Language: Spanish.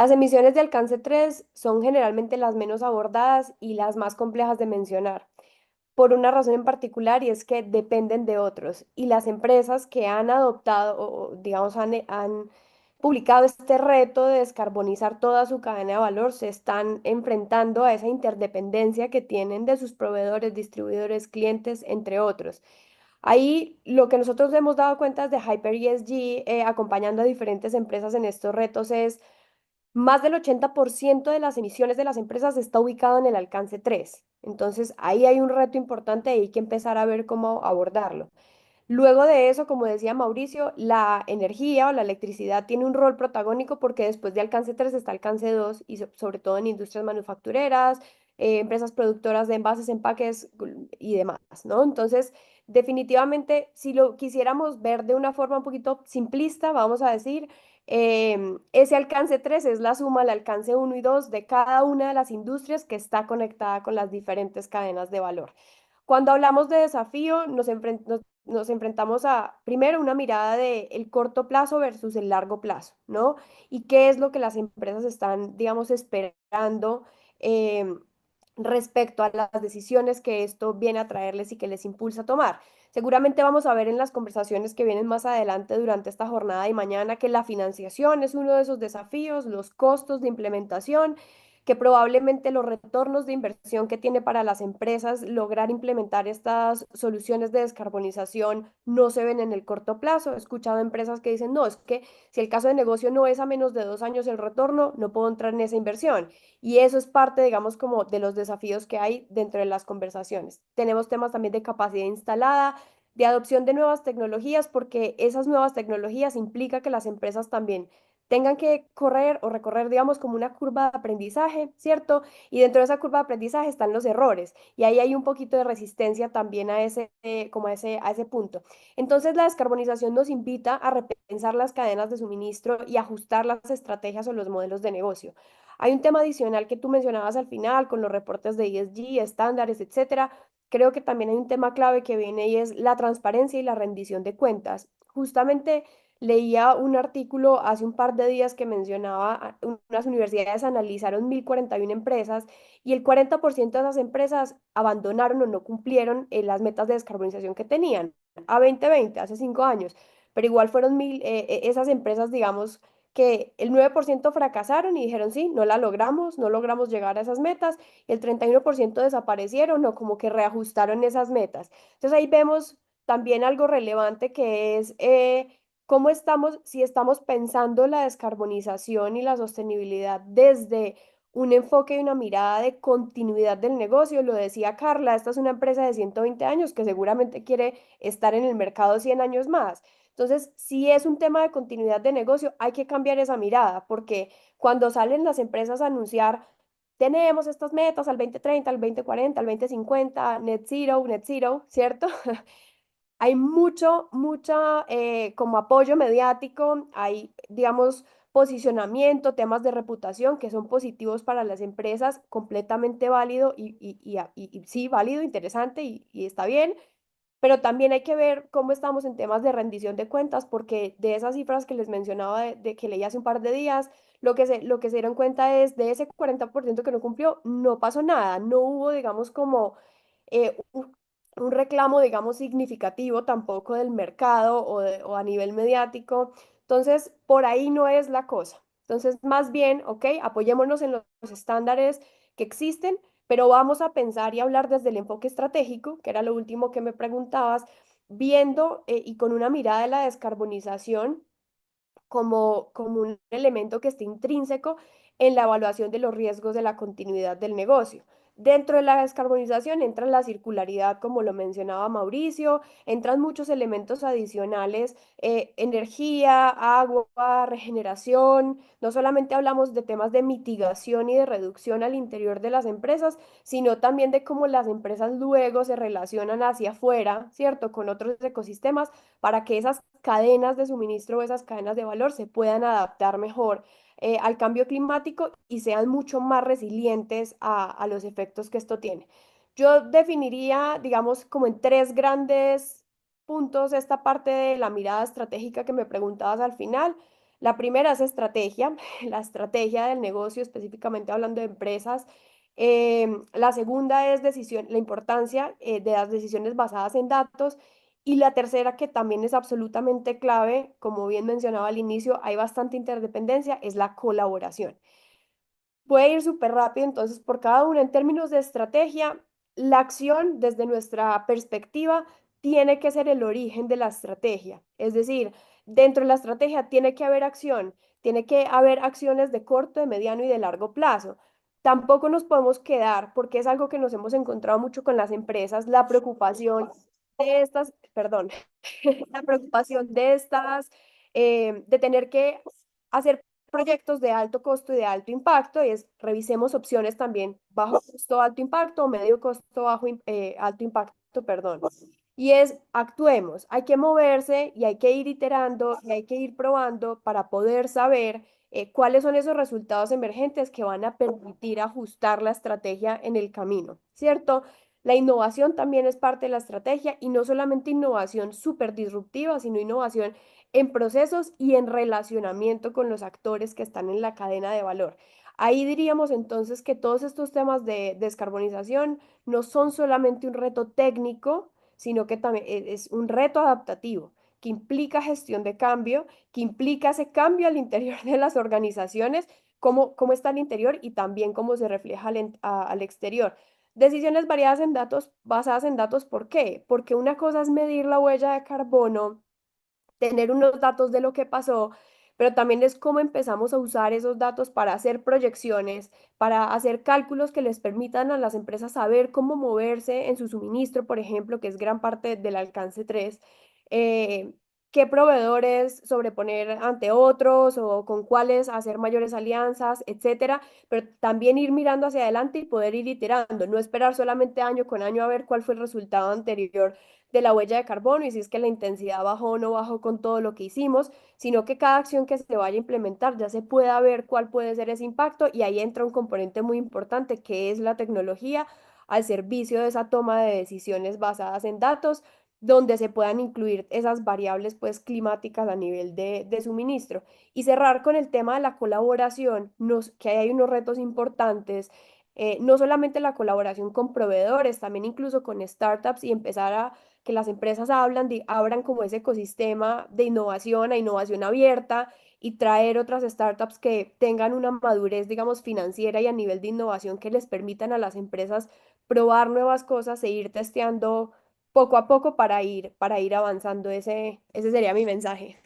Las emisiones de alcance 3 son generalmente las menos abordadas y las más complejas de mencionar, por una razón en particular y es que dependen de otros. Y las empresas que han adoptado o, digamos, han publicado este reto de descarbonizar toda su cadena de valor se están enfrentando a esa interdependencia que tienen de sus proveedores, distribuidores, clientes, entre otros. Ahí lo que nosotros hemos dado cuenta de Hyper ESG, acompañando a diferentes empresas en estos retos, es más del 80% de las emisiones de las empresas está ubicado en el alcance 3. Entonces, ahí hay un reto importante y hay que empezar a ver cómo abordarlo. Luego de eso, como decía Mauricio, la energía o la electricidad tiene un rol protagónico porque después de alcance 3 está alcance 2 y sobre todo en industrias manufactureras, empresas productoras de envases, empaques y demás, ¿no? Entonces, definitivamente, si lo quisiéramos ver de una forma un poquito simplista, vamos a decir, ese alcance 3 es la suma del alcance uno y 2 de cada una de las industrias que está conectada con las diferentes cadenas de valor. Cuando hablamos de desafío, nos enfrentamos a, primero, una mirada de el corto plazo versus el largo plazo, ¿no? Y qué es lo que las empresas están, digamos, esperando em, respecto a las decisiones que esto viene a traerles y que les impulsa a tomar. Seguramente vamos a ver en las conversaciones que vienen más adelante durante esta jornada y mañana que la financiación es uno de esos desafíos, los costos de implementación, que probablemente los retornos de inversión que tiene para las empresas lograr implementar estas soluciones de descarbonización no se ven en el corto plazo. He escuchado empresas que dicen, no, es que si el caso de negocio no es a menos de 2 años el retorno, no puedo entrar en esa inversión. Y eso es parte, digamos, como de los desafíos que hay dentro de las conversaciones. Tenemos temas también de capacidad instalada, de adopción de nuevas tecnologías, porque esas nuevas tecnologías implica que las empresas también tengan que correr o recorrer, digamos, como una curva de aprendizaje, ¿cierto? Y dentro de esa curva de aprendizaje están los errores. Y ahí hay un poquito de resistencia también a ese, como a ese punto. Entonces, la descarbonización nos invita a repensar las cadenas de suministro y ajustar las estrategias o los modelos de negocio. Hay un tema adicional que tú mencionabas al final con los reportes de ESG, estándares, etcétera. Creo que también hay un tema clave que viene y es la transparencia y la rendición de cuentas. Justamente leía un artículo hace un par de días que mencionaba unas universidades analizaron 1041 empresas y el 40% de esas empresas abandonaron o no cumplieron las metas de descarbonización que tenían a 2020, hace 5 años. Pero igual fueron esas empresas, digamos, que el 9% fracasaron y dijeron, sí, no la logramos, no logramos llegar a esas metas, y el 31% desaparecieron o como que reajustaron esas metas. Entonces ahí vemos también algo relevante que es cómo estamos, si estamos pensando la descarbonización y la sostenibilidad desde un enfoque y una mirada de continuidad del negocio. Lo decía Carla, esta es una empresa de 120 años que seguramente quiere estar en el mercado 100 años más. Entonces, si es un tema de continuidad de negocio, hay que cambiar esa mirada, porque cuando salen las empresas a anunciar, tenemos estas metas al 2030, al 2040, al 2050, net zero, ¿cierto? Hay mucha como apoyo mediático, hay, digamos, posicionamiento, temas de reputación que son positivos para las empresas, completamente válido y sí, válido, interesante y está bien, pero también hay que ver cómo estamos en temas de rendición de cuentas, porque de esas cifras que les mencionaba de que leí hace un par de días, lo que se dieron cuenta es de ese 40% que no cumplió, no pasó nada, no hubo, digamos, como un reclamo, digamos, significativo tampoco del mercado o a nivel mediático. Entonces, por ahí no es la cosa. Entonces, más bien, ok, apoyémonos en los estándares que existen, pero vamos a pensar y hablar desde el enfoque estratégico, que era lo último que me preguntabas, viendo y con una mirada de la descarbonización como un elemento que esté intrínseco en la evaluación de los riesgos de la continuidad del negocio. Dentro de la descarbonización entra la circularidad, como lo mencionaba Mauricio, entran muchos elementos adicionales, energía, agua, regeneración. No solamente hablamos de temas de mitigación y de reducción al interior de las empresas, sino también de cómo las empresas luego se relacionan hacia afuera, ¿cierto? Con otros ecosistemas para que esas cadenas de suministro o esas cadenas de valor se puedan adaptar mejor al cambio climático y sean mucho más resilientes a los efectos que esto tiene. Yo definiría, digamos, como en tres grandes puntos esta parte de la mirada estratégica que me preguntabas al final. La primera es estrategia, la estrategia del negocio, específicamente hablando de empresas. La segunda es decisión, la importancia de las decisiones basadas en datos. Y la tercera, que también es absolutamente clave, como bien mencionaba al inicio, hay bastante interdependencia, es la colaboración. Puede ir súper rápido, entonces por cada uno en términos de estrategia, la acción desde nuestra perspectiva tiene que ser el origen de la estrategia. Es decir, dentro de la estrategia tiene que haber acción, tiene que haber acciones de corto, de mediano y de largo plazo. Tampoco nos podemos quedar, porque es algo que nos hemos encontrado mucho con las empresas, la preocupación de estas, perdón, la preocupación de estas, de tener que hacer proyectos de alto costo y de alto impacto, y es revisemos opciones también bajo costo, alto impacto o medio costo, alto impacto, perdón. Y es actuemos, hay que moverse y hay que ir iterando y hay que ir probando para poder saber cuáles son esos resultados emergentes que van a permitir ajustar la estrategia en el camino, ¿cierto? La innovación también es parte de la estrategia y no solamente innovación súper disruptiva, sino innovación en procesos y en relacionamiento con los actores que están en la cadena de valor. Ahí diríamos entonces que todos estos temas de descarbonización no son solamente un reto técnico, sino que también es un reto adaptativo, que implica gestión de cambio, que implica ese cambio al interior de las organizaciones, cómo está al interior y también cómo se refleja al exterior. Decisiones variadas en datos, basadas en datos, ¿por qué? Porque una cosa es medir la huella de carbono, tener unos datos de lo que pasó, pero también es cómo empezamos a usar esos datos para hacer proyecciones, para hacer cálculos que les permitan a las empresas saber cómo moverse en su suministro, por ejemplo, que es gran parte del alcance 3, eh, qué proveedores sobreponer ante otros o con cuáles hacer mayores alianzas, etcétera, pero también ir mirando hacia adelante y poder ir iterando, no esperar solamente año con año a ver cuál fue el resultado anterior de la huella de carbono y si es que la intensidad bajó o no bajó con todo lo que hicimos, sino que cada acción que se vaya a implementar ya se pueda ver cuál puede ser ese impacto y ahí entra un componente muy importante que es la tecnología al servicio de esa toma de decisiones basadas en datos, donde se puedan incluir esas variables pues climáticas a nivel de suministro. Y cerrar con el tema de la colaboración, que hay unos retos importantes, no solamente la colaboración con proveedores, también incluso con startups y empezar a que las empresas abran como ese ecosistema de innovación a innovación abierta y traer otras startups que tengan una madurez, digamos, financiera y a nivel de innovación que les permitan a las empresas probar nuevas cosas e ir testeando poco a poco para ir avanzando. Ese sería mi mensaje.